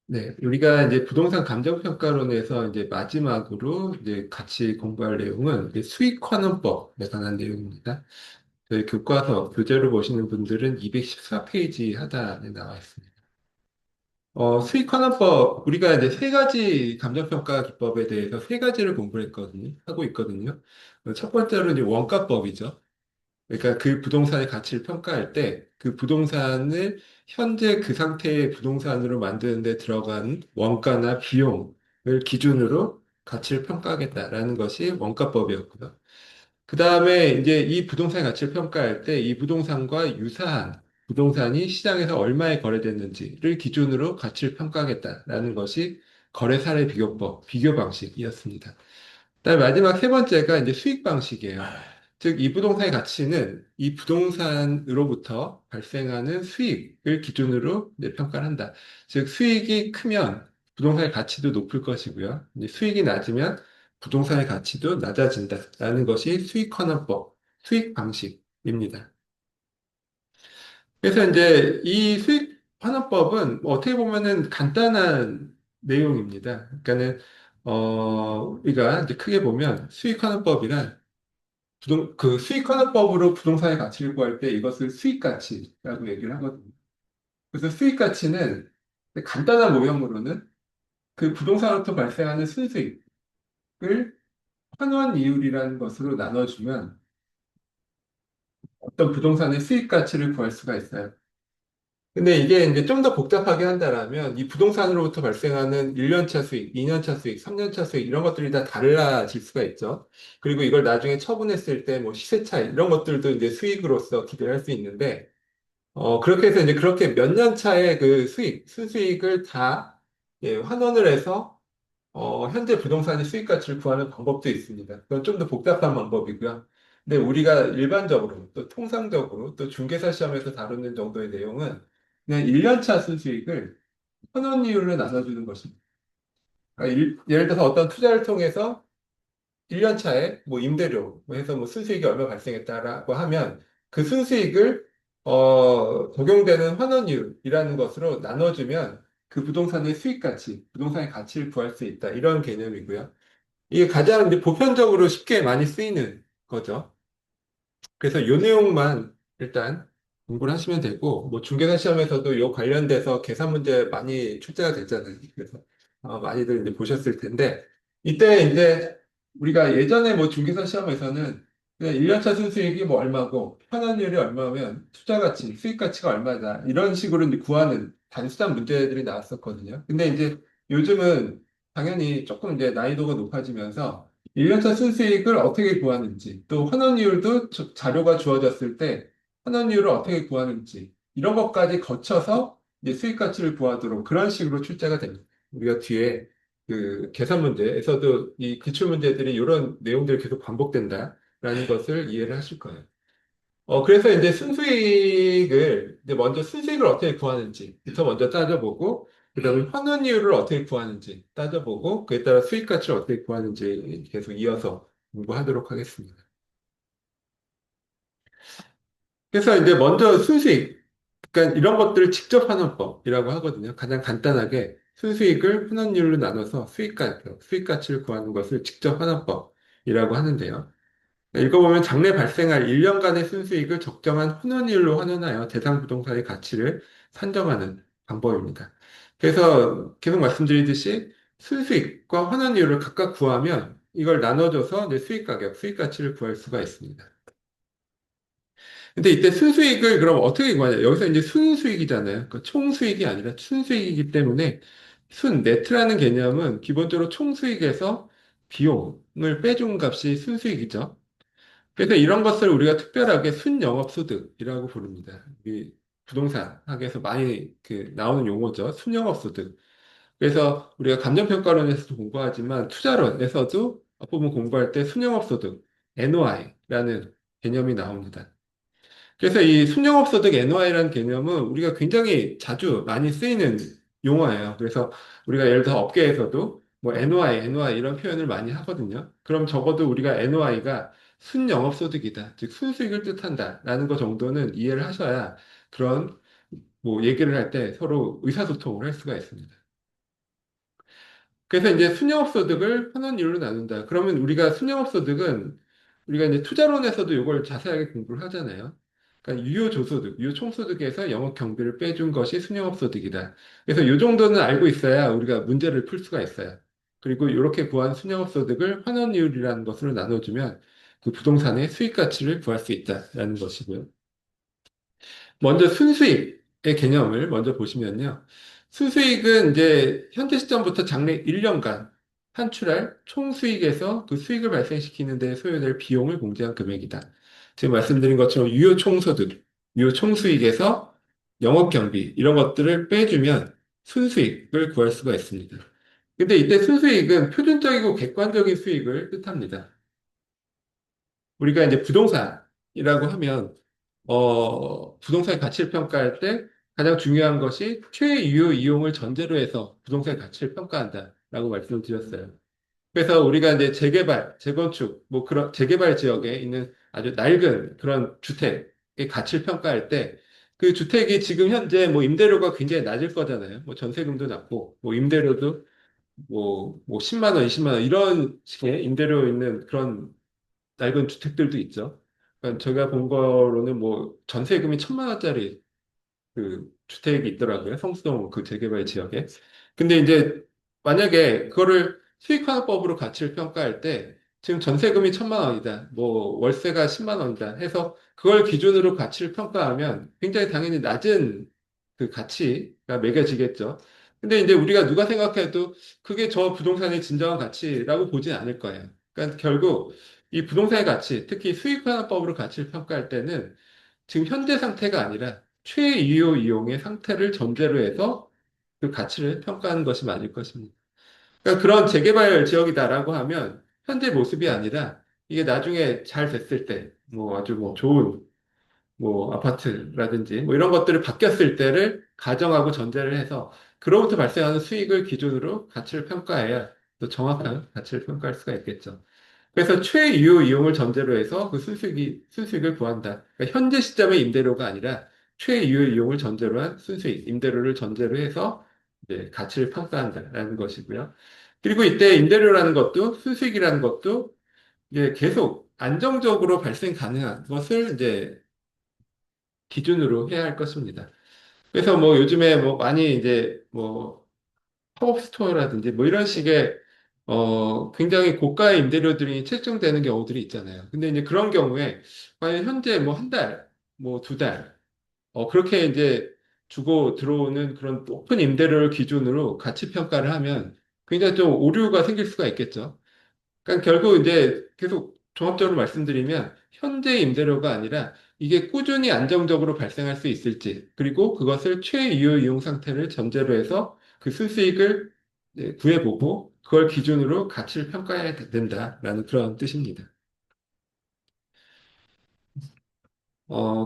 네, 우리가 이제 부동산 감정평가론에서 이제 마지막으로 이제 같이 공부할 내용은 이제 수익환원법에 관한 내용입니다. 저희 교과서 교재로 보시는 분들은 214페이지 하단에 나와 있습니다. 수익환원법, 우리가 이제 세 가지 감정평가 기법에 대해서 세 가지를 공부했거든요. 하고 있거든요. 첫 번째로 이제 원가법이죠. 그러니까 그 부동산의 가치를 평가할 때 그 부동산을 현재 그 상태의 부동산으로 만드는 데 들어간 원가나 비용을 기준으로 가치를 평가하겠다라는 것이 원가법이었고요. 그 다음에 이제 이 부동산의 가치를 평가할 때 이 부동산과 유사한 부동산이 시장에서 얼마에 거래됐는지를 기준으로 가치를 평가하겠다라는 것이 거래 사례 비교법, 비교 방식이었습니다. 그다음에 마지막 세 번째가 이제 수익 방식이에요. 즉, 이 부동산의 가치는 이 부동산으로부터 발생하는 수익을 기준으로 이제 평가를 한다. 즉, 수익이 크면 부동산의 가치도 높을 것이고요. 이제 수익이 낮으면 부동산의 가치도 낮아진다라는 것이 수익 환원법, 수익 방식입니다. 그래서 이제 이 수익 환원법은 어떻게 보면은 간단한 내용입니다. 그러니까는 우리가 이제 크게 보면 수익 환원법이란 그 수익 환원법으로 부동산의 가치를 구할 때 이것을 수익 가치라고 얘기를 하거든요. 그래서 수익 가치는 간단한 모형으로는 그 부동산으로부터 발생하는 순수익을 환원 이율이라는 것으로 나눠주면 어떤 부동산의 수익 가치를 구할 수가 있어요. 근데 이게 이제 좀 더 복잡하게 한다라면 이 부동산으로부터 발생하는 1년차 수익, 2년차 수익, 3년차 수익 이런 것들이 다 달라질 수가 있죠. 그리고 이걸 나중에 처분했을 때 뭐 시세 차이 이런 것들도 이제 수익으로서 기대를 할 수 있는데 그렇게 해서 이제 그렇게 몇 년 차의 그 수익, 순수익을 다 예, 환원을 해서 현재 부동산의 수익 가치를 구하는 방법도 있습니다. 그건 좀 더 복잡한 방법이고요. 근데 우리가 일반적으로 또 통상적으로 또 중개사 시험에서 다루는 정도의 내용은 그냥 1년차 순수익을 환원이율로 나눠주는 것입니다. 그러니까 예를 들어서 어떤 투자를 통해서 1년 차에 뭐 임대료 뭐 해서 뭐 순수익이 얼마 발생했다라고 하면 그 순수익을 적용되는 환원율이라는 것으로 나눠주면 그 부동산의 수익 가치, 부동산의 가치를 구할 수 있다. 이런 개념이고요. 이게 가장 이제 보편적으로 쉽게 많이 쓰이는 거죠. 그래서 이 내용만 일단 공부를 하시면 되고, 뭐 중개사 시험에서도 이 관련돼서 계산 문제 많이 출제가 됐잖아요. 그래서 많이들 이제 보셨을 텐데, 이때 이제 우리가 예전에 뭐 중개사 시험에서는 그냥 1년차 순수익이 뭐 얼마고, 현황률이 얼마면 투자 가치, 수익 가치가 얼마다, 이런 식으로 이제 구하는 단순한 문제들이 나왔었거든요. 근데 이제 요즘은 당연히 조금 이제 난이도가 높아지면서 1년차 순수익을 어떻게 구하는지, 또 환원이율도 자료가 주어졌을 때 환원이율을 어떻게 구하는지, 이런 것까지 거쳐서 이제 수익 가치를 구하도록 그런 식으로 출제가 됩니다. 우리가 뒤에 그 계산 문제에서도 이 기출 문제들이 이런 내용들이 계속 반복된다라는 것을 이해를 하실 거예요. 그래서 이제 순수익을, 이제 먼저 순수익을 어떻게 구하는지부터 먼저 따져보고, 그 다음에 환원이율을 어떻게 구하는지 따져보고, 그에 따라 수익 가치를 어떻게 구하는지 계속 이어서 공부하도록 하겠습니다. 그래서 이제 먼저 순수익, 그러니까 이런 것들을 직접 환원법이라고 하거든요. 가장 간단하게 순수익을 환원율로 나눠서 수익 가치를 구하는 것을 직접 환원법이라고 하는데요. 읽어보면 장래 발생할 1년간의 순수익을 적정한 환원율로 환원하여 대상 부동산의 가치를 산정하는 방법입니다. 그래서 계속 말씀드리듯이 순수익과 환원율을 각각 구하면 이걸 나눠줘서 이제 수익 가격, 수익 가치를 구할 수가 있습니다. 근데 이때 순수익을 그럼 어떻게 구하냐? 여기서 이제 순수익이잖아요. 그 총수익이 아니라 순수익이기 때문에 네트라는 개념은 기본적으로 총수익에서 비용을 빼준 값이 순수익이죠. 그래서 이런 것을 우리가 특별하게 순영업소득이라고 부릅니다. 이 부동산 학에서 많이 그 나오는 용어죠. 순영업소득. 그래서 우리가 감정평가론에서도 공부하지만 투자론에서도 앞부분 공부할 때 순영업소득, NOI라는 개념이 나옵니다. 그래서 이 순영업소득 NOI라는 개념은 우리가 굉장히 자주 많이 쓰이는 용어예요. 그래서 우리가 예를 들어 업계에서도 뭐 NOI 이런 표현을 많이 하거든요. 그럼 적어도 우리가 NOI가 순영업소득이다. 즉 순수익을 뜻한다라는 것 정도는 이해를 하셔야 그런 뭐 얘기를 할 때 서로 의사소통을 할 수가 있습니다. 그래서 이제 순영업소득을 환원율로 나눈다. 그러면 우리가 순영업소득은 우리가 이제 투자론에서도 이걸 자세하게 공부를 하잖아요. 그러니까 유효조소득, 유효총소득에서 영업경비를 빼준 것이 순영업소득이다. 그래서 이 정도는 알고 있어야 우리가 문제를 풀 수가 있어요. 그리고 이렇게 구한 순영업소득을 환원율이라는 것으로 나눠주면 그 부동산의 수익 가치를 구할 수 있다라는 것이고요. 먼저 순수익의 개념을 먼저 보시면요. 순수익은 이제 현재 시점부터 장래 1년간 산출할 총수익에서 그 수익을 발생시키는 데 소요될 비용을 공제한 금액이다. 지금 말씀드린 것처럼 유효총소득, 유효총수익에서 영업경비 이런 것들을 빼주면 순수익을 구할 수가 있습니다. 근데 이때 순수익은 표준적이고 객관적인 수익을 뜻합니다. 우리가 이제 부동산이라고 하면 부동산의 가치를 평가할 때 가장 중요한 것이 최유효 이용을 전제로 해서 부동산의 가치를 평가한다라고 말씀을 드렸어요. 그래서 우리가 이제 재개발, 재건축, 뭐 그런 재개발 지역에 있는 아주 낡은 그런 주택의 가치를 평가할 때 그 주택이 지금 현재 뭐 임대료가 굉장히 낮을 거잖아요. 뭐 전세금도 낮고, 뭐 임대료도 뭐 10만 원, 20만 원 이런 식의 임대료 있는 그런 낡은 주택들도 있죠. 그러니까 제가 본 거로는 뭐 전세금이 1,000만 원짜리 그 주택이 있더라고요. 성수동 그 재개발 지역에. 근데 이제 만약에 그거를 수익환원법으로 가치를 평가할 때 지금 전세금이 1,000만 원이다. 뭐 월세가 10만 원이다 해서 그걸 기준으로 가치를 평가하면 굉장히 당연히 낮은 그 가치가 매겨지겠죠. 근데 이제 우리가 누가 생각해도 그게 저 부동산의 진정한 가치라고 보진 않을 거예요. 그러니까 결국 이 부동산의 가치, 특히 수익환원법으로 가치를 평가할 때는 지금 현재 상태가 아니라 최유효 이용의 상태를 전제로 해서 그 가치를 평가하는 것이 맞을 것입니다. 그러니까 그런 재개발 지역이다라고 하면 현재 모습이 아니라 이게 나중에 잘 됐을 때, 뭐 아주 뭐 좋은 뭐 아파트라든지 뭐 이런 것들을 바뀌었을 때를 가정하고 전제를 해서 그로부터 발생하는 수익을 기준으로 가치를 평가해야 또 정확한 가치를 평가할 수가 있겠죠. 그래서 최유효 이용을 전제로 해서 그 순수익을 구한다. 그러니까 현재 시점의 임대료가 아니라 최유효 이용을 전제로 한 순수익, 임대료를 전제로 해서 이제 가치를 평가한다라는 것이고요. 그리고 이때 임대료라는 것도 순수익이라는 것도 이제 계속 안정적으로 발생 가능한 것을 이제 기준으로 해야 할 것입니다. 그래서 뭐 요즘에 뭐 많이 이제 뭐 팝업 스토어라든지 뭐 이런 식의 굉장히 고가의 임대료들이 책정되는 경우들이 있잖아요. 근데 이제 그런 경우에 과연 현재 뭐 한 달, 뭐 두 달, 그렇게 이제 주고 들어오는 그런 높은 임대료를 기준으로 가치 평가를 하면 굉장히 좀 오류가 생길 수가 있겠죠. 그러니까 결국 이제 계속 종합적으로 말씀드리면 현재 임대료가 아니라 이게 꾸준히 안정적으로 발생할 수 있을지, 그리고 그것을 최유효 이용 상태를 전제로 해서 그 순수익을 이제 구해보고 그걸 기준으로 가치를 평가해야 된다라는 그런 뜻입니다.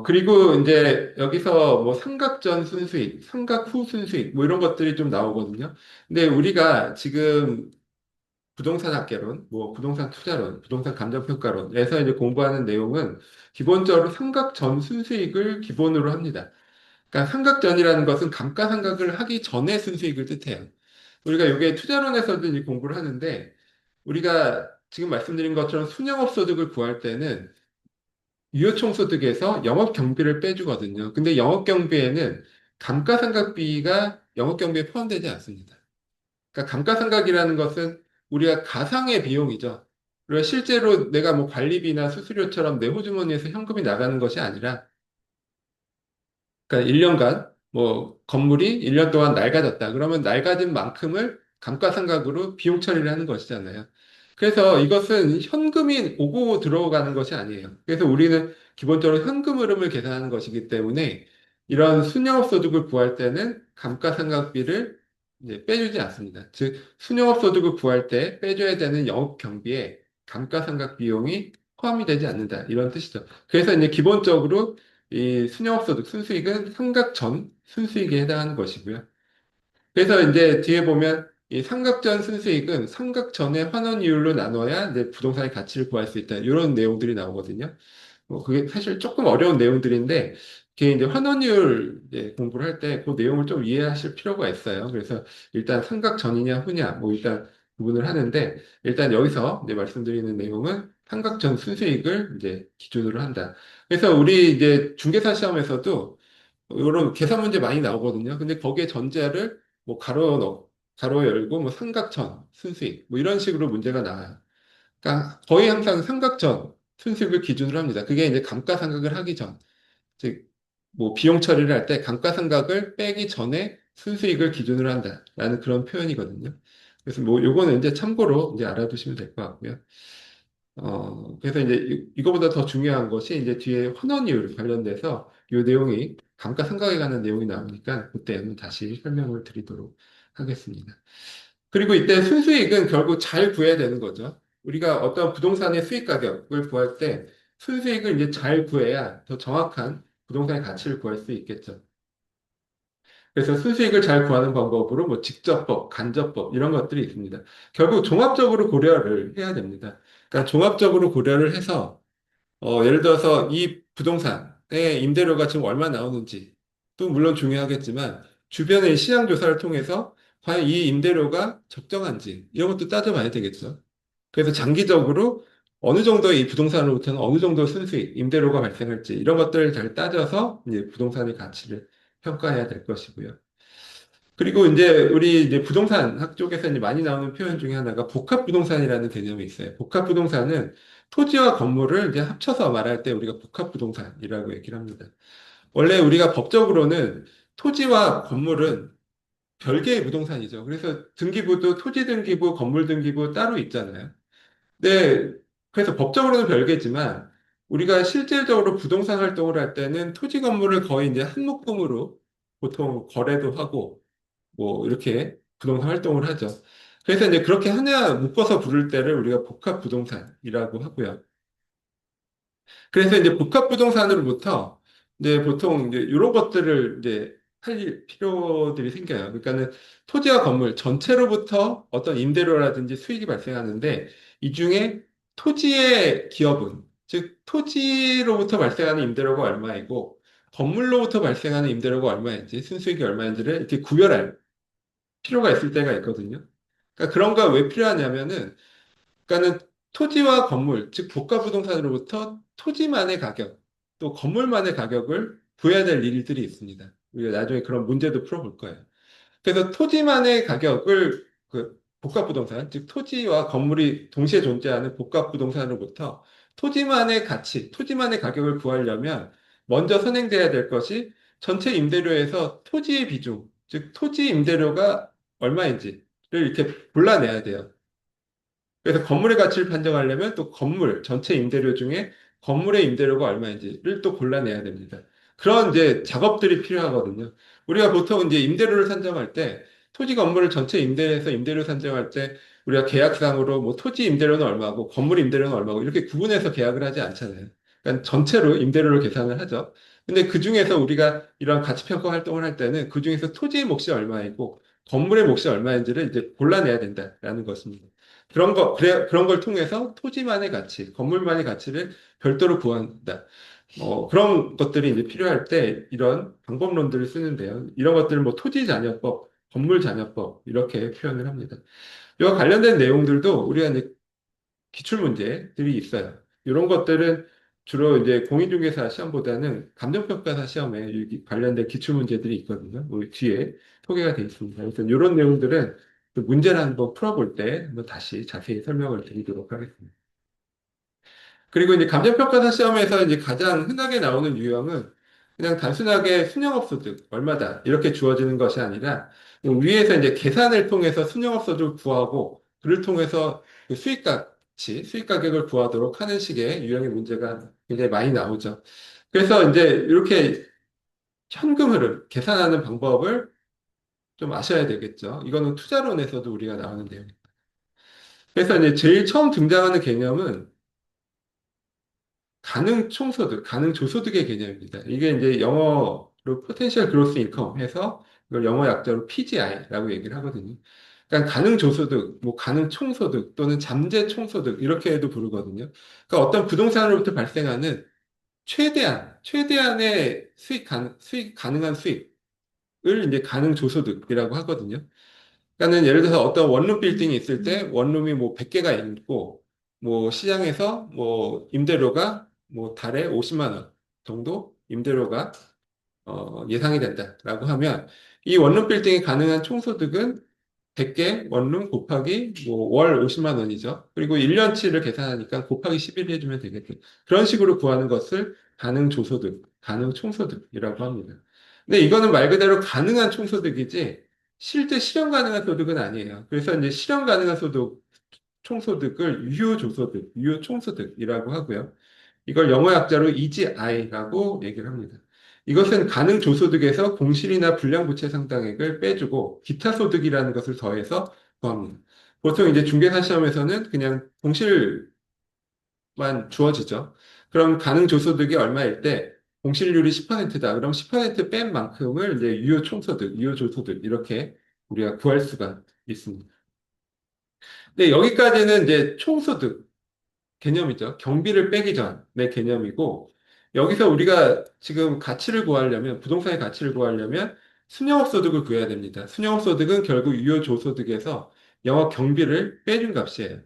그리고 이제 여기서 뭐 삼각전 순수익, 삼각 후 순수익 뭐 이런 것들이 좀 나오거든요. 근데 우리가 지금 부동산 학개론, 뭐 부동산 투자론, 부동산 감정평가론에서 이제 공부하는 내용은 기본적으로 삼각전 순수익을 기본으로 합니다. 그러니까 삼각전이라는 것은 감가상각을 하기 전에 순수익을 뜻해요. 우리가 이게 투자론에서도 이제 공부를 하는데 우리가 지금 말씀드린 것처럼 순영업 소득을 구할 때는 유효총소득에서 영업경비를 빼주거든요. 근데 영업경비에는 감가상각비가 영업경비에 포함되지 않습니다. 그러니까 감가상각이라는 것은 우리가 가상의 비용이죠. 그리고 실제로 내가 뭐 관리비나 수수료처럼 내 호주머니에서 현금이 나가는 것이 아니라, 그러니까 1년간 뭐 건물이 1년 동안 낡아졌다. 그러면 낡아진 만큼을 감가상각으로 비용 처리를 하는 것이잖아요. 그래서 이것은 현금이 오고 들어가는 것이 아니에요. 그래서 우리는 기본적으로 현금 흐름을 계산하는 것이기 때문에 이런 순영업 소득을 구할 때는 감가상각비를 이제 빼주지 않습니다. 즉, 순영업 소득을 구할 때 빼줘야 되는 영업 경비에 감가상각 비용이 포함이 되지 않는다. 이런 뜻이죠. 그래서 이제 기본적으로 이 순영업소득, 순수익은 삼각전 순수익에 해당하는 것이고요. 그래서 이제 뒤에 보면 이 삼각전 순수익은 삼각전의 환원이율로 나눠야 이제 부동산의 가치를 구할 수 있다. 이런 내용들이 나오거든요. 그게 사실 조금 어려운 내용들인데 그게 이제 환원율 이제 공부를 할 때 그 내용을 좀 이해하실 필요가 있어요. 그래서 일단 삼각 전이냐 후냐 뭐 일단 구분을 하는데 일단 여기서 이제 말씀드리는 내용은 삼각전 순수익을 이제 기준으로 한다. 그래서 우리 이제 중개사 시험에서도 이런 계산 문제 많이 나오거든요. 근데 거기에 전제를 뭐 가로 열고 뭐 삼각전 순수익 뭐 이런 식으로 문제가 나와요. 그러니까 거의 항상 삼각전 순수익을 기준으로 합니다. 그게 이제 감가상각을 하기 전. 즉, 뭐 비용 처리를 할 때 감가상각을 빼기 전에 순수익을 기준으로 한다라는 그런 표현이거든요. 그래서 뭐 요거는 이제 참고로 이제 알아두시면 될 것 같고요. 그래서 이제 이거보다 더 중요한 것이 이제 뒤에 환원이율 관련돼서 이 내용이 감가상각에 관한 내용이 나오니까 그때는 다시 설명을 드리도록 하겠습니다. 그리고 이때 순수익은 결국 잘 구해야 되는 거죠. 우리가 어떤 부동산의 수익 가격을 구할 때 순수익을 이제 잘 구해야 더 정확한 부동산의 가치를 구할 수 있겠죠. 그래서 순수익을 잘 구하는 방법으로 뭐 직접법, 간접법 이런 것들이 있습니다. 결국 종합적으로 고려를 해야 됩니다. 그러니까 종합적으로 고려를 해서 예를 들어서 이 부동산의 임대료가 지금 얼마 나오는지 또 물론 중요하겠지만 주변의 시장 조사를 통해서 과연 이 임대료가 적정한지 이런 것도 따져봐야 되겠죠. 그래서 장기적으로 어느 정도의 이 부동산으로부터는 어느 정도 순수익, 임대료가 발생할지 이런 것들을 잘 따져서 이제 부동산의 가치를 평가해야 될 것이고요. 그리고 이제 우리 이제 부동산 학 쪽에서 이제 많이 나오는 표현 중에 하나가 복합 부동산이라는 개념이 있어요. 복합 부동산은 토지와 건물을 이제 합쳐서 말할 때 우리가 복합 부동산이라고 얘기를 합니다. 원래 우리가 법적으로는 토지와 건물은 별개의 부동산이죠. 그래서 등기부도 토지 등기부, 건물 등기부 따로 있잖아요. 네, 그래서 법적으로는 별개지만 우리가 실질적으로 부동산 활동을 할 때는 토지 건물을 거의 이제 한 묶음으로 보통 거래도 하고 뭐 이렇게 부동산 활동을 하죠. 그래서 이제 그렇게 하나 묶어서 부를 때를 우리가 복합 부동산이라고 하고요. 그래서 이제 복합 부동산으로부터 이제 보통 이제 이런 것들을 이제 할 필요들이 생겨요. 그러니까는 토지와 건물 전체로부터 어떤 임대료라든지 수익이 발생하는데 이 중에 토지의 기업은 즉 토지로부터 발생하는 임대료가 얼마이고 건물로부터 발생하는 임대료가 얼마인지 순수익이 얼마인지를 이렇게 구별할 필요가 있을 때가 있거든요. 그러니까 그런 거 왜 필요하냐면은 그러니까는 토지와 건물, 즉 복합 부동산으로부터 토지만의 가격, 또 건물만의 가격을 구해야 될 일들이 있습니다. 우리가 나중에 그런 문제도 풀어볼 거예요. 그래서 토지만의 가격을 그 복합 부동산, 즉 토지와 건물이 동시에 존재하는 복합 부동산으로부터 토지만의 가치, 토지만의 가격을 구하려면 먼저 선행돼야 될 것이 전체 임대료에서 토지의 비중, 즉 토지 임대료가 얼마인지를 이렇게 골라내야 돼요. 그래서 건물의 가치를 판정하려면 또 건물 전체 임대료 중에 건물의 임대료가 얼마인지를 또 골라내야 됩니다. 그런 이제 작업들이 필요하거든요. 우리가 보통 이제 임대료를 산정할 때 토지 건물을 전체 임대해서 임대료 산정할 때 우리가 계약상으로 뭐 토지 임대료는 얼마고 건물 임대료는 얼마고 이렇게 구분해서 계약을 하지 않잖아요. 그러니까 전체로 임대료를 계산을 하죠. 근데 그 중에서 우리가 이런 가치평가 활동을 할 때는 그 중에서 토지의 몫이 얼마이고 건물의 몫이 얼마인지를 이제 골라내야 된다라는 것입니다. 그런 걸 통해서 토지만의 가치, 건물만의 가치를 별도로 구한다. 그런 것들이 이제 필요할 때 이런 방법론들을 쓰는데요. 이런 것들을 뭐 토지자녀법, 건물자녀법, 이렇게 표현을 합니다. 이와 관련된 내용들도 우리가 이제 기출문제들이 있어요. 이런 것들은 주로 이제 공인중개사 시험보다는 감정평가사 시험에 관련된 기출문제들이 있거든요. 뭐 뒤에 소개가 되어 있습니다. 그래서 이런 내용들은 그 문제를 한번 풀어볼 때 한번 다시 자세히 설명을 드리도록 하겠습니다. 그리고 이제 감정평가사 시험에서 이제 가장 흔하게 나오는 유형은 그냥 단순하게 순영업 소득 얼마다 이렇게 주어지는 것이 아니라 위에서 이제 계산을 통해서 순영업 소득을 구하고 그를 통해서 그 수익 가격을 구하도록 하는 식의 유형의 문제가 굉장히 많이 나오죠. 그래서 이제 이렇게 현금 흐름 계산하는 방법을 좀 아셔야 되겠죠. 이거는 투자론에서도 우리가 나오는 내용입니다. 그래서 이제 제일 처음 등장하는 개념은 가능 총소득, 가능 조소득의 개념입니다. 이게 이제 영어로 Potential Gross Income 해서 이걸 영어 약자로 PGI라고 얘기를 하거든요. 그러니까 가능 조소득, 뭐 가능 총소득 또는 잠재 총소득 이렇게도 부르거든요. 그러니까 어떤 부동산으로부터 발생하는 최대한 최대한의 수익 가능한 수익을 이제 가능 조소득이라고 하거든요. 그러니까는 예를 들어서 어떤 원룸 빌딩이 있을 때 원룸이 뭐 100개가 있고 뭐 시장에서 뭐 임대료가 뭐 달에 50만 원 정도 임대료가 예상이 된다라고 하면 이 원룸 빌딩이 가능한 총소득은 100개 원룸 곱하기 뭐 월 50만 원이죠. 그리고 1년치를 계산하니까 곱하기 11 해주면 되겠죠. 그런 식으로 구하는 것을 가능 조소득, 가능 총소득이라고 합니다. 근데 이거는 말 그대로 가능한 총소득이지 실제 실현 가능한 소득은 아니에요. 그래서 이제 실현 가능한 소득, 총소득을 유효조소득, 유효총소득이라고 하고요. 이걸 영어 약자로 EGI라고 얘기를 합니다. 이것은 가능 조소득에서 공실이나 불량부채 상당액을 빼주고 기타 소득이라는 것을 더해서 구합니다. 보통 이제 중개사 시험에서는 그냥 공실만 주어지죠. 그럼 가능 조소득이 얼마일 때 공실률이 10%다. 그럼 10%뺀 만큼을 이제 유효총소득, 유효조소득 이렇게 우리가 구할 수가 있습니다. 근데 여기까지는 이제 총소득 개념이죠. 경비를 빼기 전의 개념이고, 여기서 우리가 지금 가치를 구하려면, 부동산의 가치를 구하려면 순영업소득을 구해야 됩니다. 순영업소득은 결국 유효조소득에서 영업 경비를 빼준 값이에요.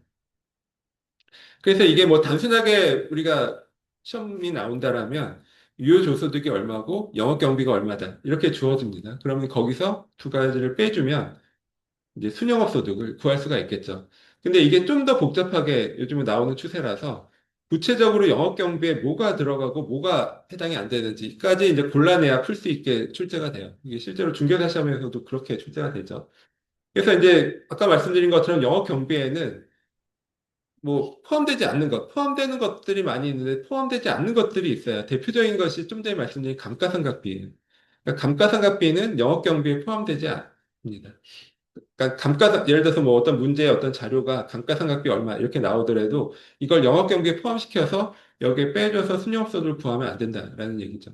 그래서 이게 뭐 단순하게 우리가 시험이 나온다라면 유효조소득이 얼마고 영업 경비가 얼마다 이렇게 주어집니다. 그러면 거기서 두 가지를 빼주면 이제 순영업 소득을 구할 수가 있겠죠. 근데 이게 좀 더 복잡하게 요즘에 나오는 추세라서 구체적으로 영업 경비에 뭐가 들어가고 뭐가 해당이 안 되는지까지 이제 골라내야 풀 수 있게 출제가 돼요. 이게 실제로 중개사 시험에서도 그렇게 출제가 되죠. 그래서 이제 아까 말씀드린 것처럼 영업 경비에는 뭐 포함되지 않는 것, 포함되는 것들이 많이 있는데 포함되지 않는 것들이 있어요. 대표적인 것이 좀 전에 말씀드린 감가상각비예요. 그러니까 감가상각비는 영업 경비에 포함되지 않습니다. 그러니까 예를 들어서 뭐 어떤 문제의 어떤 자료가 감가상각비 얼마 이렇게 나오더라도 이걸 영업 경비에 포함시켜서 여기에 빼줘서 순영업소득을 구하면 안 된다라는 얘기죠.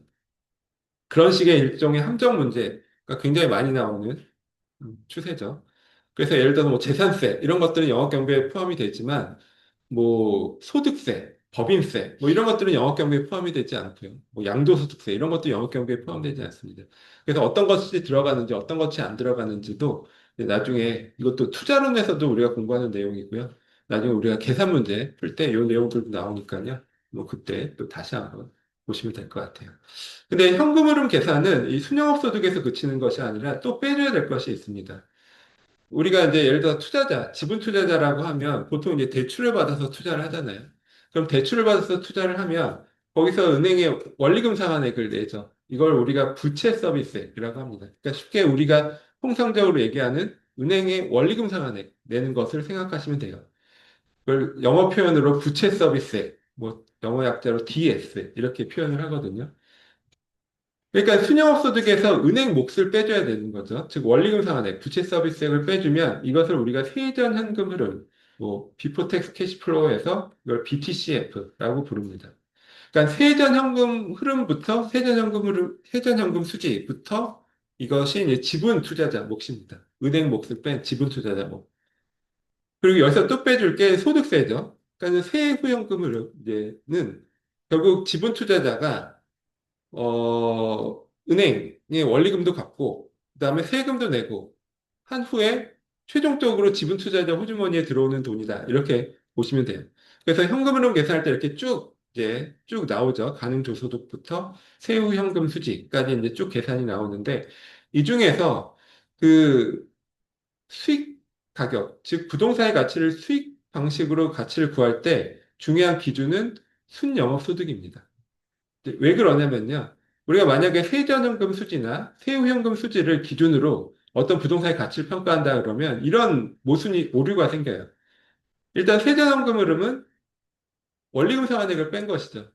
그런 식의 일종의 함정 문제가 굉장히 많이 나오는 추세죠. 그래서 예를 들어서 뭐 재산세 이런 것들은 영업 경비에 포함이 되지만 뭐 소득세, 법인세 뭐 이런 것들은 영업 경비에 포함이 되지 않고요. 뭐 양도소득세 이런 것도 영업 경비에 포함되지 않습니다. 그래서 어떤 것이 들어가는지 어떤 것이 안 들어가는지도 나중에 이것도 투자론에서도 우리가 공부하는 내용이고요. 나중에 우리가 계산 문제 풀 때 이 내용들도 나오니까요. 뭐 그때 또 다시 한번 보시면 될 것 같아요. 근데 현금 흐름 계산은 이 순영업 소득에서 그치는 것이 아니라 또 빼줘야 될 것이 있습니다. 우리가 이제 예를 들어 투자자, 지분 투자자라고 하면 보통 이제 대출을 받아서 투자를 하잖아요. 그럼 대출을 받아서 투자를 하면 거기서 은행에 원리금 상환액을 내죠. 이걸 우리가 부채 서비스라고 합니다. 그러니까 쉽게 우리가 통상적으로 얘기하는 은행에 원리금 상환액 내는 것을 생각하시면 돼요. 그걸 영어 표현으로 부채 서비스액, 뭐 영어 약자로 DS 이렇게 표현을 하거든요. 그러니까 순영업소득에서 은행 몫을 빼줘야 되는 거죠. 즉 원리금 상환액, 부채 서비스액을 빼주면 이것을 우리가 세전 현금 흐름, 뭐 비포 텍스 캐시플로우에서 이걸 BTCF라고 부릅니다. 그러니까 세전 현금 흐름부터 세전 현금 수지부터 이것이 이제 지분 투자자 몫입니다. 은행 몫을 뺀 지분 투자자 몫. 그리고 여기서 또 빼줄 게 소득세죠. 그러니까 세후현금 흐름 이제는 결국 지분 투자자가 은행에 원리금도 갚고, 그다음에 세금도 내고, 한 후에 최종적으로 지분 투자자 호주머니에 들어오는 돈이다. 이렇게 보시면 돼요. 그래서 현금흐름 계산할 때 이렇게 이제 쭉 나오죠. 가능조소득부터 세후 현금 수지까지 이제 쭉 계산이 나오는데, 이 중에서 그 수익 가격, 즉 부동산의 가치를 수익 방식으로 가치를 구할 때 중요한 기준은 순영업소득입니다. 왜 그러냐면요. 우리가 만약에 세전현금 수지나 세후현금 수지를 기준으로 어떤 부동산의 가치를 평가한다 그러면 이런 모순이 오류가 생겨요. 일단 세전현금 흐름은 원리금 상환액을 뺀 것이죠.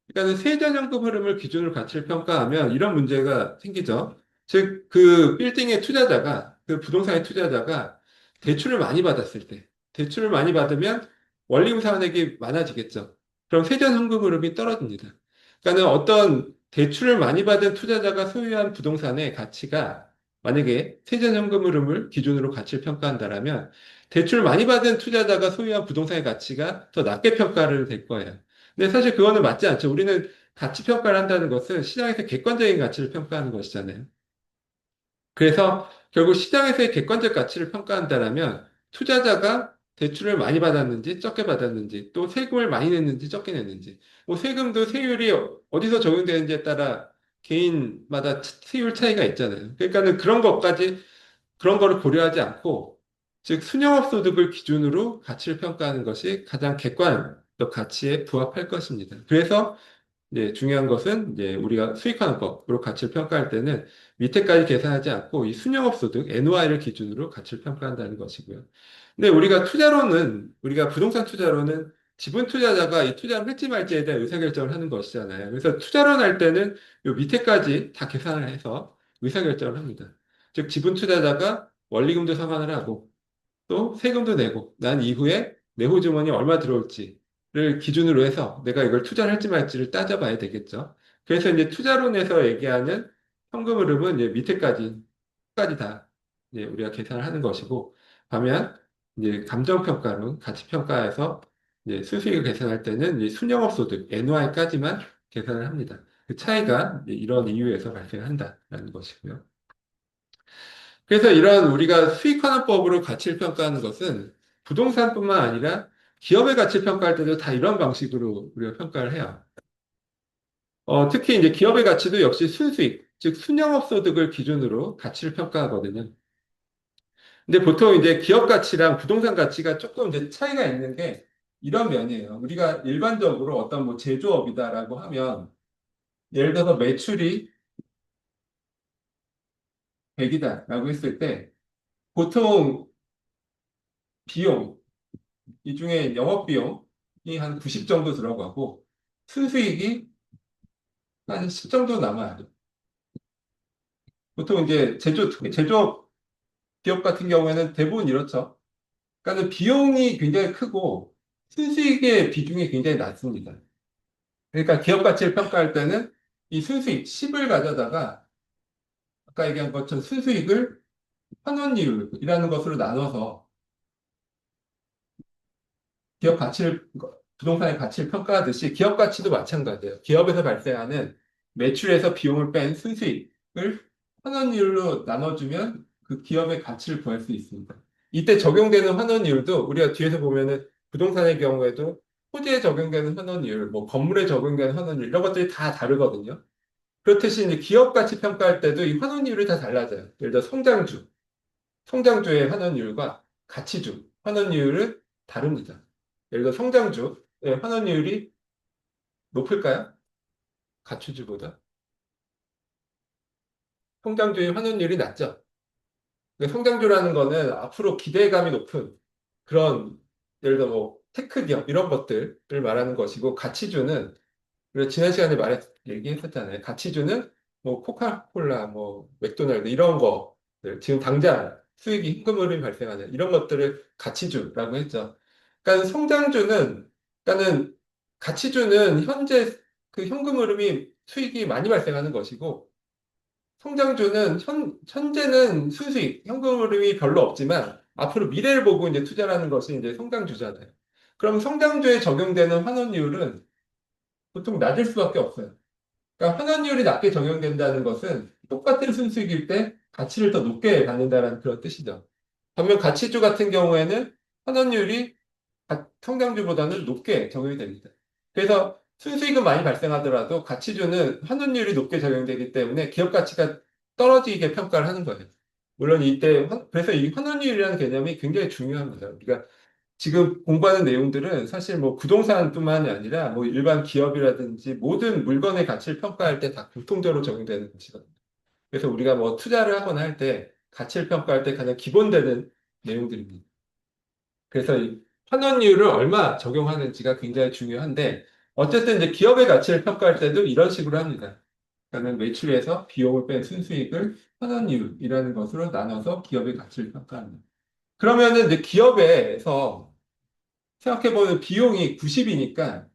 그러니까 세전현금 흐름을 기준으로 가치를 평가하면 이런 문제가 생기죠. 즉, 그 빌딩의 투자자가, 그 부동산의 투자자가 대출을 많이 받았을 때, 대출을 많이 받으면 원리금 상환액이 많아지겠죠. 그럼 세전현금 흐름이 떨어집니다. 그러니까 어떤 대출을 많이 받은 투자자가 소유한 부동산의 가치가 만약에 세전현금 흐름을 기준으로 가치를 평가한다라면 대출을 많이 받은 투자자가 소유한 부동산의 가치가 더 낮게 평가를 될 거예요. 근데 사실 그거는 맞지 않죠. 우리는 가치 평가를 한다는 것은 시장에서 객관적인 가치를 평가하는 것이잖아요. 그래서 결국 시장에서의 객관적 가치를 평가한다라면 투자자가 대출을 많이 받았는지 적게 받았는지 또 세금을 많이 냈는지 적게 냈는지 뭐 세금도 세율이 어디서 적용되는지에 따라 개인마다 세율 차이가 있잖아요. 그러니까는 그런 것까지 그런 거를 고려하지 않고 즉 순영업 소득을 기준으로 가치를 평가하는 것이 가장 객관적 가치에 부합할 것입니다. 그래서 이제 중요한 것은 이제 우리가 수익하는 법으로 가치를 평가할 때는 밑에까지 계산하지 않고 이 순영업 소득 NOI를 기준으로 가치를 평가한다는 것이고요. 근데 우리가 투자로는 우리가 부동산 투자로는 지분 투자자가 이 투자를 할지 말지에 대한 의사결정을 하는 것이잖아요. 그래서 투자로 할 때는 요 밑에까지 다 계산을 해서 의사결정을 합니다. 즉 지분 투자자가 원리금도 상환을 하고 또 세금도 내고 난 이후에 내후 주머니 얼마 들어올지를 기준으로 해서 내가 이걸 투자를 할지 말지를 따져봐야 되겠죠. 그래서 이제 투자론에서 얘기하는 현금 흐름은 이제 밑에까지 다 이제 우리가 계산을 하는 것이고, 반면 이제 감정평가론, 가치평가에서 이제 수수익을 계산할 때는 이제 순영업소득, NOI까지만 계산을 합니다. 그 차이가 이제 이런 이유에서 발생한다라는 것이고요. 그래서 이런 우리가 수익환원법으로 가치를 평가하는 것은 부동산뿐만 아니라 기업의 가치를 평가할 때도 다 이런 방식으로 우리가 평가를 해요. 특히 이제 기업의 가치도 역시 순수익, 즉 순영업 소득을 기준으로 가치를 평가하거든요. 근데 보통 이제 기업 가치랑 부동산 가치가 조금 이제 차이가 있는 게 이런 면이에요. 우리가 일반적으로 어떤 뭐 제조업이다라고 하면 예를 들어서 매출이 100이다라고 했을 때 보통 비용, 이 중에 영업비용이 한 90 정도 들어가고 순수익이 한 10 정도 남아요. 보통 이제 제조업 기업 같은 경우에는 대부분 이렇죠. 그러니까 비용이 굉장히 크고 순수익의 비중이 굉장히 낮습니다. 그러니까 기업 가치를 평가할 때는 이 순수익 10을 가져다가 아까 얘기한 것처럼 순수익을 환원이율이라는 것으로 나눠서 기업 가치를, 부동산의 가치를 평가하듯이 기업 가치도 마찬가지예요. 기업에서 발생하는 매출에서 비용을 뺀 순수익을 환원율로 나눠주면 그 기업의 가치를 구할 수 있습니다. 이때 적용되는 환원율도 우리가 뒤에서 보면은 부동산의 경우에도 토지에 적용되는 환원율, 뭐 건물에 적용되는 환원율 이런 것들이 다 다르거든요. 그렇듯이 이제 기업 가치 평가할 때도 이 환원율이 다 달라져요. 예를 들어 성장주의 환원율과 가치주 환원율은 다릅니다. 예를 들어 성장주의 환원율이 높을까요? 가치주보다? 성장주의 환원율이 낮죠. 그러니까 성장주라는 거는 앞으로 기대감이 높은 그런 예를 들어 뭐 테크 기업 이런 것들을 말하는 것이고 가치주는 그리고 지난 시간에 얘기했었잖아요. 가치주는 뭐 코카콜라, 뭐 맥도날드 이런 거들 지금 당장 수익이 현금 흐름이 발생하는 이런 것들을 가치주라고 했죠. 그러니까 성장주는 그러니까는 가치주는 현재 그 현금 흐름이 수익이 많이 발생하는 것이고 성장주는 현재는 수수익, 현금 흐름이 별로 없지만 앞으로 미래를 보고 이제 투자라는 것이 이제 성장주잖아요. 그럼 성장주에 적용되는 환원율은 보통 낮을 수밖에 없어요. 그러니까 환원율이 낮게 적용된다는 것은 똑같은 순수익일 때 가치를 더 높게 받는다는 그런 뜻이죠. 반면 가치주 같은 경우에는 환원율이 성장주보다는 높게 적용이 됩니다. 그래서 순수익은 많이 발생하더라도 가치주는 환원율이 높게 적용되기 때문에 기업 가치가 떨어지게 평가를 하는 거예요. 물론 이때 그래서 이 환원율이라는 개념이 굉장히 중요합니다. 우리가 지금 공부하는 내용들은 사실 뭐 부동산뿐만이 아니라 뭐 일반 기업이라든지 모든 물건의 가치를 평가할 때 다 공통적으로 적용되는 것이거든요. 그래서 우리가 뭐 투자를 하거나 할 때 가치를 평가할 때 가장 기본되는 내용들입니다. 그래서 이 환원율을 얼마 적용하는지가 굉장히 중요한데 어쨌든 이제 기업의 가치를 평가할 때도 이런 식으로 합니다. 그러니까 매출에서 비용을 뺀 순수익을 환원율이라는 것으로 나눠서 기업의 가치를 평가합니다. 그러면은 이제 기업에서 생각해보면 비용이 90이니까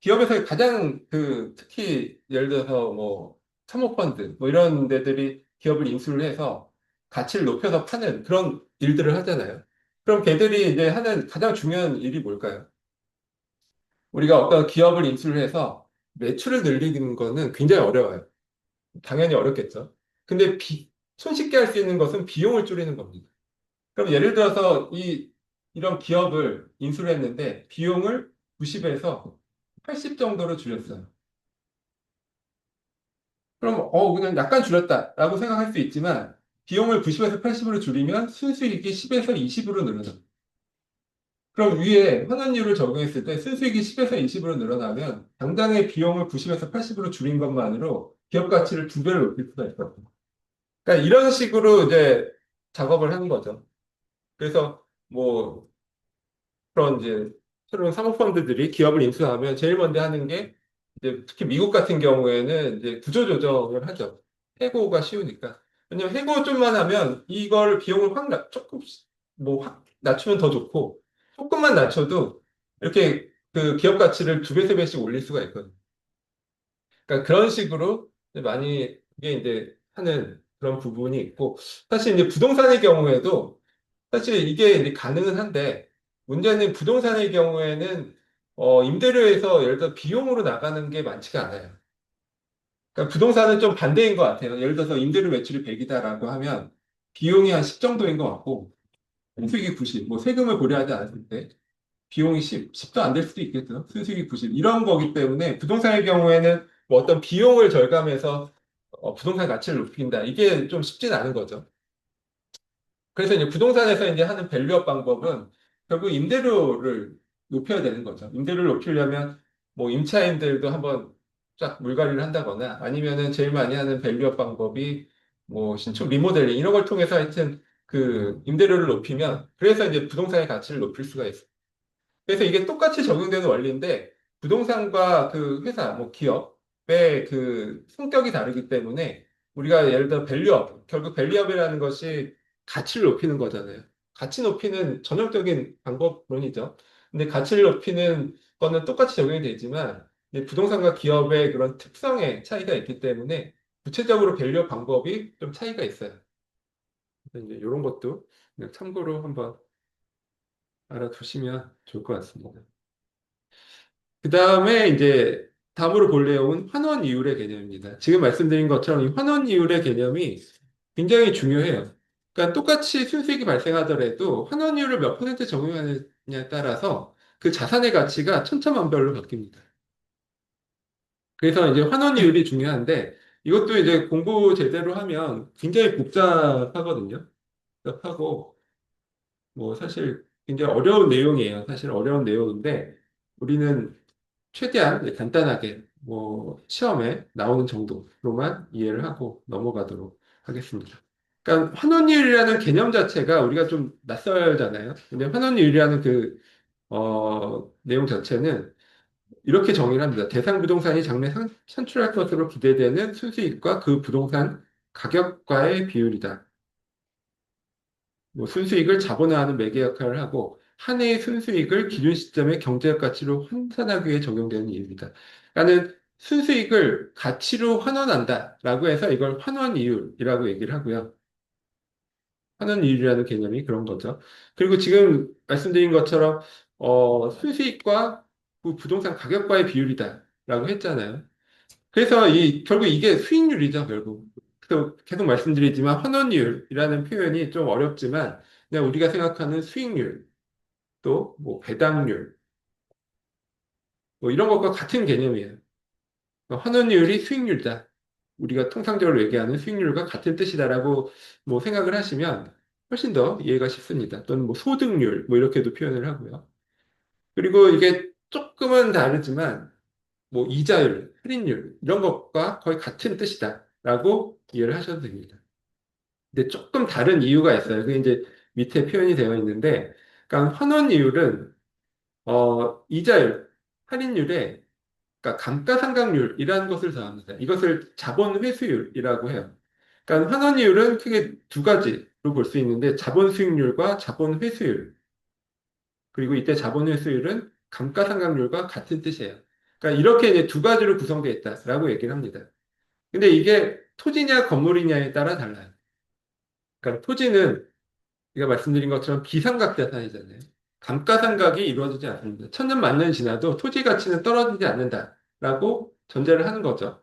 기업에서 가장 특히 예를 들어서 뭐 사모펀드 뭐 이런 데들이 기업을 인수를 해서 가치를 높여서 파는 그런 일들을 하잖아요. 그럼 걔들이 이제 하는 가장 중요한 일이 뭘까요? 우리가 어떤 기업을 인수를 해서 매출을 늘리는 거는 굉장히 어려워요. 당연히 어렵겠죠. 근데 손쉽게 할 수 있는 것은 비용을 줄이는 겁니다. 그럼 예를 들어서 이런 기업을 인수를 했는데 비용을 90에서 80 정도로 줄였어요. 그럼 그냥 약간 줄였다라고 생각할 수 있지만 비용을 90에서 80으로 줄이면 순수익이 10에서 20으로 늘어나요. 그럼 위에 환원율을 적용했을 때 순수익이 10에서 20으로 늘어나면 당장의 비용을 90에서 80으로 줄인 것만으로 기업 가치를 두 배로 높일 수가 있거든요. 그러니까 이런 식으로 이제 작업을 하는 거죠. 그래서 뭐 그런 이제 새로운 사모펀드들이 기업을 인수하면 제일 먼저 하는 게 이제 특히 미국 같은 경우에는 이제 구조조정을 하죠. 해고가 쉬우니까. 왜냐면 해고 좀만 하면 이걸 비용을 조금 뭐 확 낮추면 더 좋고 조금만 낮춰도 이렇게 그 기업 가치를 두 배, 세 배씩 올릴 수가 있거든요. 그러니까 그런 식으로 많이 이게 이제 하는 그런 부분이 있고 사실 이제 부동산의 경우에도 사실 이게 이제 가능은 한데 문제는 부동산의 경우에는 임대료에서 예를 들어 비용으로 나가는 게 많지가 않아요. 그러니까 부동산은 좀 반대인 것 같아요. 예를 들어서 임대료 매출이 100이다라고 하면 비용이 한 10 정도인 것 같고 수익이 90, 뭐 세금을 고려하지 않았을 때 비용이 10도 안 될 수도 있겠죠. 순수익이 90 이런 거기 때문에 부동산의 경우에는 뭐 어떤 비용을 절감해서 부동산 가치를 높인다. 이게 좀 쉽진 않은 거죠. 그래서 이제 부동산에서 이제 하는 밸류업 방법은 결국 임대료를 높여야 되는 거죠. 임대료를 높이려면 뭐 임차인들도 한번 쫙 물갈이를 한다거나 아니면은 제일 많이 하는 밸류업 방법이 뭐 신축 리모델링 이런 걸 통해서 하여튼 그 임대료를 높이면 그래서 이제 부동산의 가치를 높일 수가 있어요. 그래서 이게 똑같이 적용되는 원리인데 부동산과 그 회사, 뭐 기업의 그 성격이 다르기 때문에 우리가 예를 들어 밸류업, 결국 밸류업이라는 것이 가치를 높이는 거잖아요. 가치 높이는 전형적인 방법론이죠. 근데 가치를 높이는 거는 똑같이 적용이 되지만 이제 부동산과 기업의 그런 특성의 차이가 있기 때문에 구체적으로 밸류업 방법이 좀 차이가 있어요. 그래서 이제 이런 것도 그냥 참고로 한번 알아두시면 좋을 것 같습니다. 그 다음에 이제 다음으로 볼 내용은 환원 이율의 개념입니다. 지금 말씀드린 것처럼 이 환원 이율의 개념이 굉장히 중요해요. 그러니까 똑같이 순수익이 발생하더라도 환원 이율을 몇 퍼센트 적용하느냐에 따라서 그 자산의 가치가 천차만별로 바뀝니다. 그래서 이제 환원 이율이 중요한데 이것도 이제 공부 제대로 하면 굉장히 복잡하거든요. 복잡하고 뭐 사실 굉장히 어려운 내용이에요. 사실 어려운 내용인데 우리는 최대한 이제 간단하게 뭐 시험에 나오는 정도로만 이해를 하고 넘어가도록 하겠습니다. 그러니까 환원율이라는 개념 자체가 우리가 좀 낯설잖아요. 근데 환원율이라는 그 내용 자체는 이렇게 정의를 합니다. 대상 부동산이 장래 산출할 것으로 기대되는 순수익과 그 부동산 가격과의 비율이다. 뭐 순수익을 자본화하는 매개 역할을 하고 한 해의 순수익을 기준 시점의 경제적 가치로 환산하기 위해 적용되는 이유입니다. 그러니까 순수익을 가치로 환원한다라고 해서 이걸 환원 이율이라고 얘기를 하고요. 환원 이율이라는 개념이 그런 거죠. 그리고 지금 말씀드린 것처럼 순수익과 그 부동산 가격과의 비율이다라고 했잖아요. 그래서 결국 이게 수익률이죠, 결국. 그래서 계속 말씀드리지만 환원율이라는 표현이 좀 어렵지만 그냥 우리가 생각하는 수익률 또 뭐 배당률 뭐 이런 것과 같은 개념이에요. 그러니까 환원율이 수익률이다. 우리가 통상적으로 얘기하는 수익률과 같은 뜻이다라고 뭐 생각을 하시면 훨씬 더 이해가 쉽습니다. 또는 뭐 소득률 뭐 이렇게도 표현을 하고요. 그리고 이게 조금은 다르지만 뭐 이자율, 할인율 이런 것과 거의 같은 뜻이다라고 이해를 하셔도 됩니다. 근데 조금 다른 이유가 있어요. 그게 이제 밑에 표현이 되어 있는데, 그러니까 환원이율은 이자율, 할인율에 그러니까 감가상각률이라는 것을 더합니다. 이것을 자본 회수율이라고 해요. 그러니까 환원이율은 크게 두 가지로 볼 수 있는데, 자본 수익률과 자본 회수율. 그리고 이때 자본 회수율은 감가상각률과 같은 뜻이에요. 그러니까 이렇게 이제 두 가지로 구성되어 있다라고 얘기를 합니다. 근데 이게 토지냐 건물이냐에 따라 달라요. 그러니까 토지는 제가 말씀드린 것처럼 비상각 자산이잖아요. 감가상각이 이루어지지 않습니다. 천년 만년 지나도 토지 가치는 떨어지지 않는다라고 전제를 하는 거죠.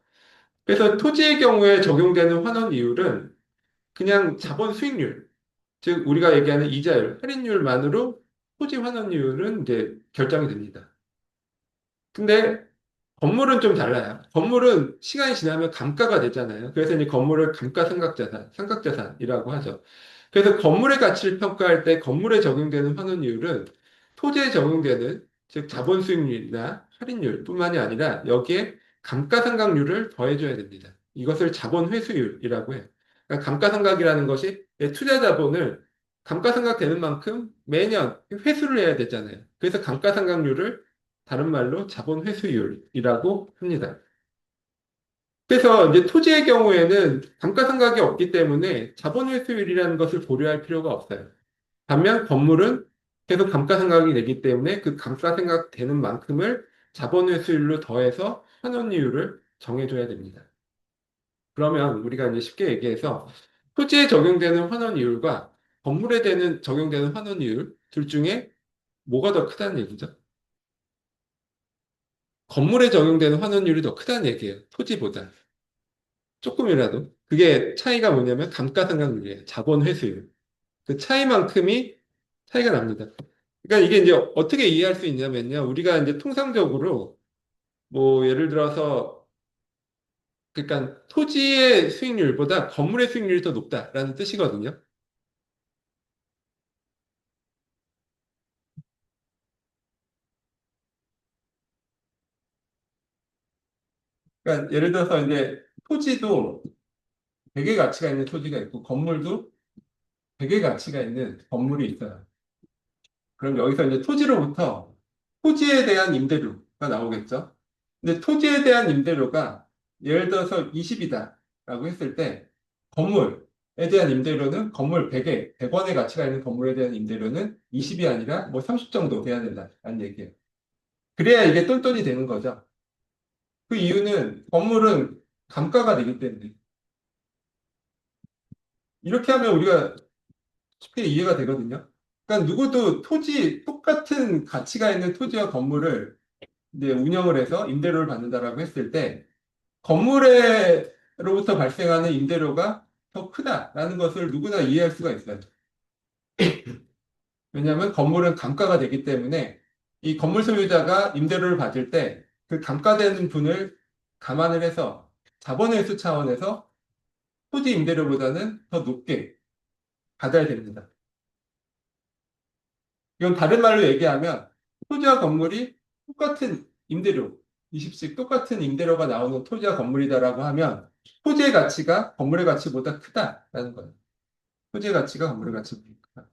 그래서 토지의 경우에 적용되는 환원 이율은 그냥 자본 수익률, 즉 우리가 얘기하는 이자율, 할인율만으로 토지 환원율은 이제 결정이 됩니다. 근데 건물은 좀 달라요. 건물은 시간이 지나면 감가가 되잖아요. 그래서 이제 건물을 감가상각자산, 상각자산이라고 하죠. 그래서 건물의 가치를 평가할 때 건물에 적용되는 환원율은 토지에 적용되는 즉 자본 수익률이나 할인율뿐만이 아니라 여기에 감가상각률을 더해줘야 됩니다. 이것을 자본 회수율이라고 해요. 그러니까 감가상각이라는 것이 내 투자 자본을 감가상각되는 만큼 매년 회수를 해야 되잖아요. 그래서 감가상각률을 다른 말로 자본 회수율이라고 합니다. 그래서 이제 토지의 경우에는 감가상각이 없기 때문에 자본 회수율이라는 것을 고려할 필요가 없어요. 반면 건물은 계속 감가상각이 되기 때문에 그 감가상각 되는 만큼을 자본 회수율로 더해서 환원이율을 정해줘야 됩니다. 그러면 우리가 이제 쉽게 얘기해서 토지에 적용되는 환원이율과 적용되는 환원이율 둘 중에 뭐가 더 크다는 얘기죠? 건물에 적용되는 환원율이 더 크다는 얘기예요. 토지보다. 조금이라도. 그게 차이가 뭐냐면 감가상각률이에요. 자본 회수율. 그 차이만큼이 차이가 납니다. 그러니까 이게 이제 어떻게 이해할 수 있냐면요. 우리가 이제 통상적으로 뭐 예를 들어서 그러니까 토지의 수익률보다 건물의 수익률이 더 높다라는 뜻이거든요. 그러니까 예를 들어서 이제 토지도 100의 가치가 있는 토지가 있고 건물도 100의 가치가 있는 건물이 있어요. 그럼 여기서 이제 토지로부터 토지에 대한 임대료가 나오겠죠. 근데 토지에 대한 임대료가 예를 들어서 20이다 라고 했을 때 건물에 대한 임대료는 건물 100원의 가치가 있는 건물에 대한 임대료는 20이 아니라 뭐 30 정도 돼야 된다라는 얘기예요. 그래야 이게 똔똔이 되는 거죠. 그 이유는 건물은 감가가 되기 때문에 이렇게 하면 우리가 쉽게 이해가 되거든요. 그러니까 누구도 똑같은 가치가 있는 토지와 건물을 이제 운영을 해서 임대료를 받는다라고 했을 때 건물로부터 발생하는 임대료가 더 크다라는 것을 누구나 이해할 수가 있어요. 왜냐하면 건물은 감가가 되기 때문에 이 건물 소유자가 임대료를 받을 때 그 감가되는 분을 감안을 해서 자본회수 차원에서 토지 임대료보다는 더 높게 받아야 됩니다. 이건 다른 말로 얘기하면 토지와 건물이 똑같은 임대료, 20씩 똑같은 임대료가 나오는 토지와 건물이다라고 하면 토지의 가치가 건물의 가치보다 크다라는 거예요. 토지의 가치가 건물의 가치보다 크다.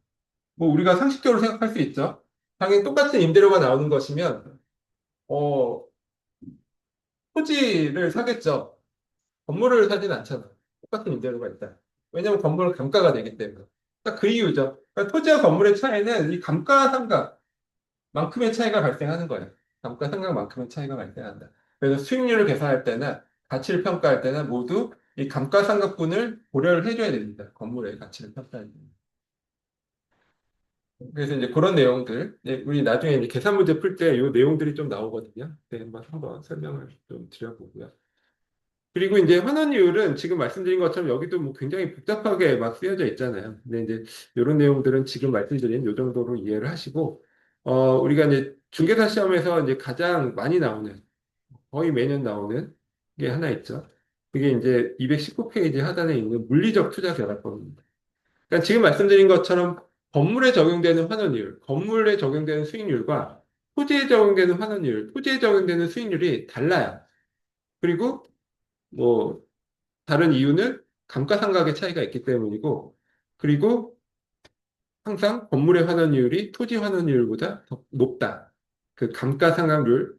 뭐 우리가 상식적으로 생각할 수 있죠. 당연히 똑같은 임대료가 나오는 것이면 어, 토지를 사겠죠. 건물을 사진 않잖아. 똑같은 임대료가 있다. 왜냐하면 건물은 감가가 되기 때문에. 딱 그 이유죠. 그러니까 토지와 건물의 차이는 이 감가상각 만큼의 차이가 발생하는 거예요. 감가상각만큼의 차이가 발생한다. 그래서 수익률을 계산할 때나 가치를 평가할 때나 모두 이 감가상각분을 고려를 해줘야 됩니다. 건물의 가치를 평가할 때. 그래서 이제 그런 내용들, 우리 나중에 이제 계산 문제 풀 때 이 내용들이 좀 나오거든요. 네, 한번 설명을 좀 드려보고요. 그리고 이제 환원이율은 지금 말씀드린 것처럼 여기도 뭐 굉장히 복잡하게 막 쓰여져 있잖아요. 근데 이제 이런 내용들은 지금 말씀드린 요 정도로 이해를 하시고, 우리가 이제 중개사 시험에서 이제 가장 많이 나오는, 거의 매년 나오는 게 하나 있죠. 그게 이제 219페이지 하단에 있는 물리적 투자 결합법입니다. 그러니까 지금 말씀드린 것처럼 건물에 적용되는 환원율, 건물에 적용되는 수익률과 토지에 적용되는 환원율, 토지에 적용되는 수익률이 달라요. 그리고 뭐 다른 이유는 감가상각의 차이가 있기 때문이고, 그리고 항상 건물의 환원율이 토지 환원율보다 더 높다. 그 감가상각률,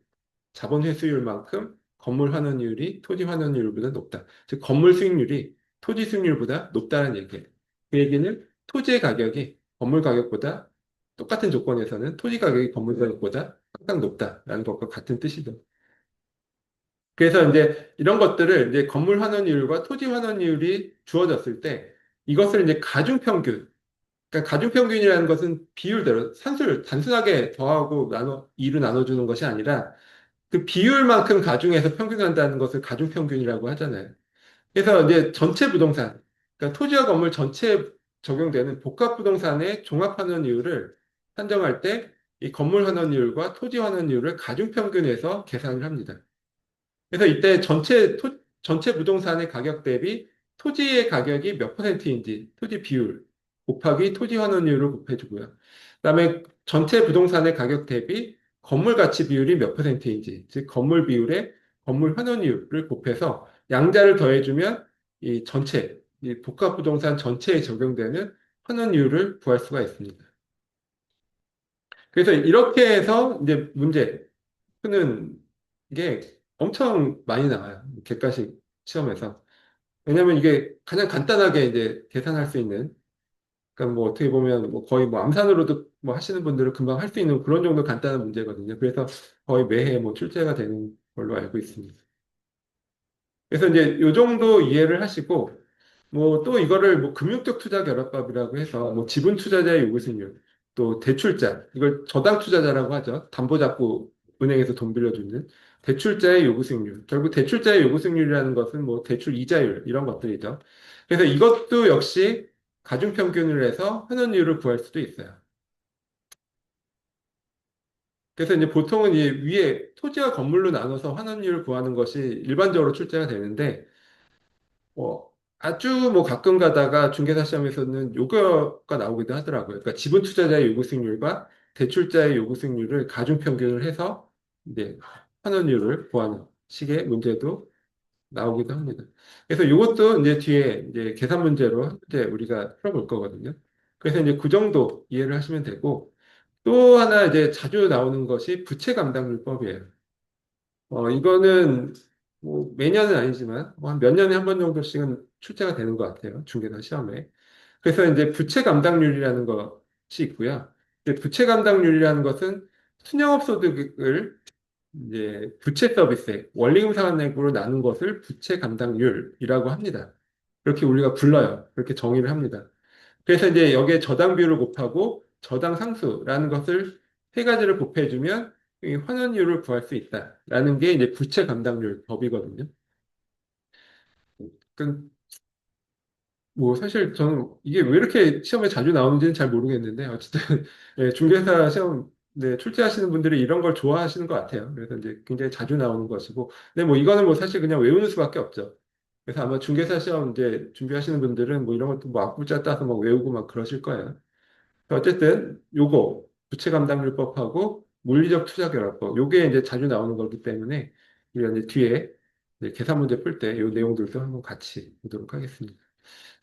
자본 회수율만큼 건물 환원율이 토지 환원율보다 높다. 즉 건물 수익률이 토지 수익률보다 높다는 얘기예요. 그 얘기는 토지의 가격이 건물 가격보다 똑같은 조건에서는 토지 가격이 건물 가격보다 항상 높다라는 것과 같은 뜻이죠. 그래서 이제 이런 것들을 이제 건물 환원율과 토지 환원율이 주어졌을 때 이것을 이제 가중평균, 그러니까 가중평균이라는 것은 비율대로 산술 단순하게 더하고 나눠 2로 나눠주는 것이 아니라 그 비율만큼 가중해서 평균한다는 것을 가중평균이라고 하잖아요. 그래서 이제 전체 부동산, 그러니까 토지와 건물 전체에 적용되는 복합부동산의 종합환원이율을 산정할 때 이 건물 환원이율과 토지 환원이율을 가중평균해서 계산을 합니다. 그래서 이때 전체 부동산의 가격 대비 토지의 가격이 몇 퍼센트인지 토지 비율 곱하기 토지 환원율을 곱해주고요. 그다음에 전체 부동산의 가격 대비 건물 가치 비율이 몇 퍼센트인지, 즉 건물 비율에 건물 환원율을 곱해서 양자를 더해주면 이 복합 부동산 전체에 적용되는 환원율을 구할 수가 있습니다. 그래서 이렇게 해서 이제 문제 푸는 게 엄청 많이 나와요. 객관식 시험에서. 왜냐하면 이게 가장 간단하게 이제 계산할 수 있는, 그러니까 뭐 어떻게 보면 뭐 거의 뭐 암산으로도 뭐 하시는 분들은 금방 할 수 있는 그런 정도 간단한 문제거든요. 그래서 거의 매해 뭐 출제가 되는 걸로 알고 있습니다. 그래서 이제 요 정도 이해를 하시고, 뭐 또 이거를 뭐 금융적 투자 결합법이라고 해서 뭐 지분 투자자의 요구 수익률, 또 대출자, 이걸 저당 투자자라고 하죠. 담보 잡고 은행에서 돈 빌려주는 대출자의 요구 수익률. 결국 대출자의 요구 수익률이라는 것은 뭐 대출 이자율 이런 것들이죠. 그래서 이것도 역시 가중평균을 해서 환원율을 구할 수도 있어요. 그래서 이제 보통은 이 위에 토지와 건물로 나눠서 환원율을 구하는 것이 일반적으로 출제가 되는데 아주 뭐 가끔 가다가 중개사 시험에서는 요거가 나오기도 하더라고요. 그러니까 지분 투자자의 요구 수익률과 대출자의 요구 수익률을 가중 평균을 해서 이제 환원율을 구하는 식의 문제도 나오기도 합니다. 그래서 이것도 이제 뒤에 이제 계산 문제로 이제 우리가 풀어볼 거거든요. 그래서 이제 그 정도 이해를 하시면 되고 또 하나 이제 자주 나오는 것이 부채 감당률법이에요. 이거는 뭐 매년은 아니지만 뭐한 몇 년에 한 번 정도씩은 출제가 되는 것 같아요. 중개사 시험에. 그래서 이제 부채 감당률이라는 것이 있고요. 이제 부채 감당률이라는 것은 순영업 소득을 이제 부채 서비스에 원리금 상환액으로 나눈 것을 부채 감당률이라고 합니다. 그렇게 우리가 불러요. 그렇게 정의를 합니다. 그래서 이제 여기에 저당 비율을 곱하고 저당 상수라는 것을 세 가지를 곱해주면 이 환원율을 구할 수 있다라는 게 이제 부채 감당률 법이거든요. 그, 뭐 사실 저는 이게 왜 이렇게 시험에 자주 나오는지는 잘 모르겠는데 어쨌든 예, 중개사 시험 네, 출제하시는 분들이 이런 걸 좋아하시는 것 같아요. 그래서 이제 굉장히 자주 나오는 것이고, 근데 뭐 이거는 뭐 사실 그냥 외우는 수밖에 없죠. 그래서 아마 중개사 시험 이제 준비하시는 분들은 뭐 이런 것도 뭐 악부자 따서 막 외우고 막 그러실 거예요. 어쨌든 요거 부채 감당률법하고 물리적 투자 결합법 요게 이제 자주 나오는 거기 때문에 우리가 이제 뒤에 이제 계산 문제 풀 때 요 내용들도 한번 같이 보도록 하겠습니다.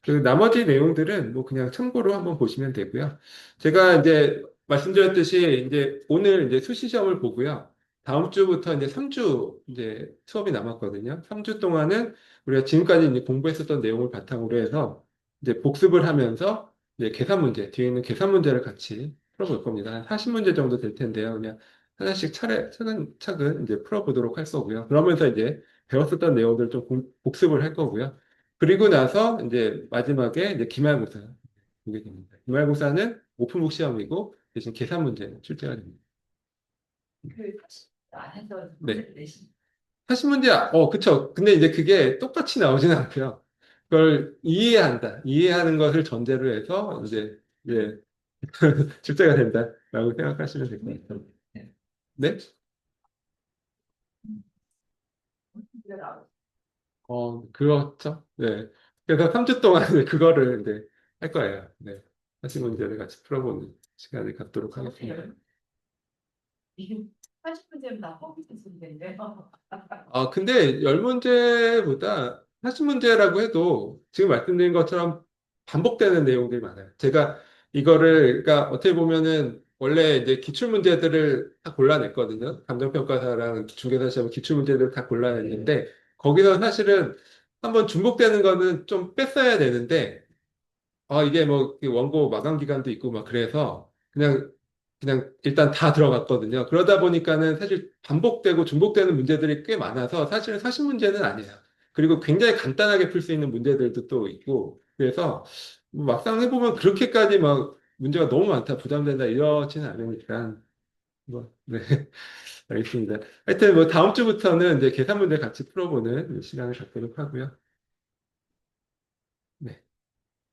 그 나머지 내용들은 뭐 그냥 참고로 한번 보시면 되고요. 제가 이제 말씀드렸듯이 이제 오늘 이제 수시 시험을 보고요. 다음 주부터 이제 3주 이제 수업이 남았거든요. 3주 동안은 우리가 지금까지 이제 공부했었던 내용을 바탕으로 해서 이제 복습을 하면서 이제 계산 문제, 뒤에 있는 계산 문제를 같이 풀어볼 겁니다. 한 40문제 정도 될 텐데요. 그냥 하나씩 차근차근 이제 풀어보도록 할 거고요. 그러면서 이제 배웠었던 내용들 좀 복습을 할 거고요. 그리고 나서 이제 마지막에 이제 기말고사 보게 됩니다. 기말고사는 오픈북 시험이고 대신 계산 문제 출제가 됩니다. 그 안에서 네. 내신 40문제, 그쵸. 근데 이제 그게 똑같이 나오지는 않고요. 그걸 이해하는 것을 전제로 해서 이제 출제가 된다라고 생각하시면 될 것 같아요. 네? 그렇죠. 네. 그래서 3주 동안 그거를 이제 할 거예요. 네. 40문제를 같이 풀어보는 시간을 갖도록 하겠습니다. 이게 80%면 다 컴퓨터 문제인데요. 근데 10문제보다 40문제라고 해도 지금 말씀드린 것처럼 반복되는 내용들이 많아요. 제가 이거를, 그러니까 어떻게 보면은 원래 이제 기출문제들을 다 골라냈거든요. 감정평가사랑 중개사 시험 기출문제들을 다 골라냈는데 거기서 사실은 한번 중복되는 거는 좀 뺐어야 되는데 이게 뭐 원고 마감 기간도 있고 막 그래서 그냥 일단 다 들어갔거든요. 그러다 보니까는 사실 반복되고 중복되는 문제들이 꽤 많아서 사실은 40문제는 아니에요. 그리고 굉장히 간단하게 풀 수 있는 문제들도 또 있고 그래서 뭐 막상 해보면 그렇게까지 막 문제가 너무 많다, 부담된다 이러지는 않으니까 네. 알겠습니다. 하여튼 뭐 다음 주부터는 이제 계산 문제 같이 풀어보는 시간을 갖도록 하고요.